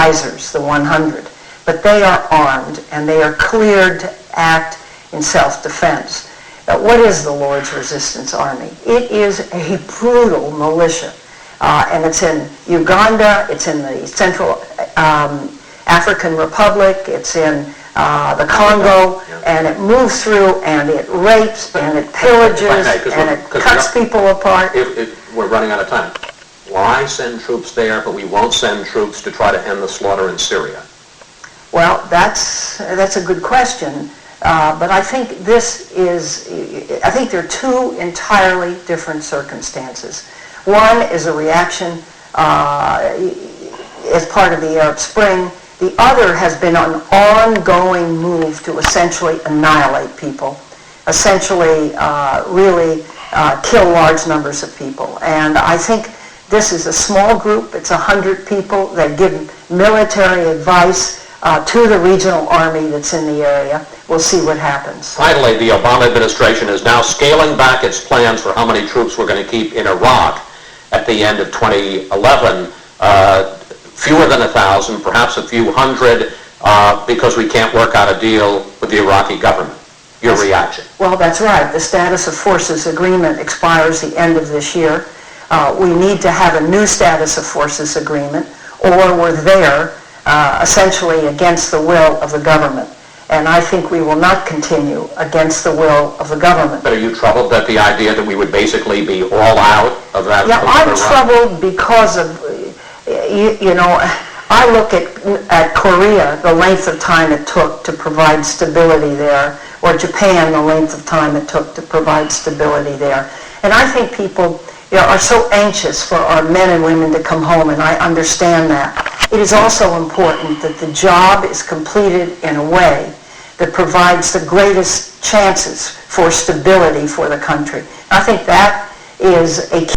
advisors, the 100. But they are armed, and they are cleared to act in self-defense. What is the Lord's Resistance Army? It is a brutal militia. And it's in Uganda, it's in the Central African Republic, it's in the Congo, and it moves through, and it rapes, and it pillages, and it cuts people apart. If we're running out of time. Why send troops there, but we won't send troops to try to end the slaughter in Syria? Well, that's a good question, but I think I think there are two entirely different circumstances. One is a reaction as part of the Arab Spring. The other has been an ongoing move to essentially annihilate people, essentially really kill large numbers of people. And I think this is a small group. It's 100 people that give military advice to the regional army that's in the area. We'll see what happens. Finally, the Obama administration is now scaling back its plans for how many troops we're going to keep in Iraq at the end of 2011. Fewer than 1,000, perhaps a few hundred, because we can't work out a deal with the Iraqi government. Your reaction? Well, that's right. The status of forces agreement expires the end of this year. We need to have a new status of forces agreement, or we're there essentially against the will of the government. And I think we will not continue against the will of the government. But are you troubled at the idea that we would basically be all out of that? Yeah, I'm troubled because of, you know, I look at Korea, the length of time it took to provide stability there, or Japan, the length of time it took to provide stability there. And I think people are so anxious for our men and women to come home, and I understand that. It is also important that the job is completed in a way that provides the greatest chances for stability for the country. I think that is a key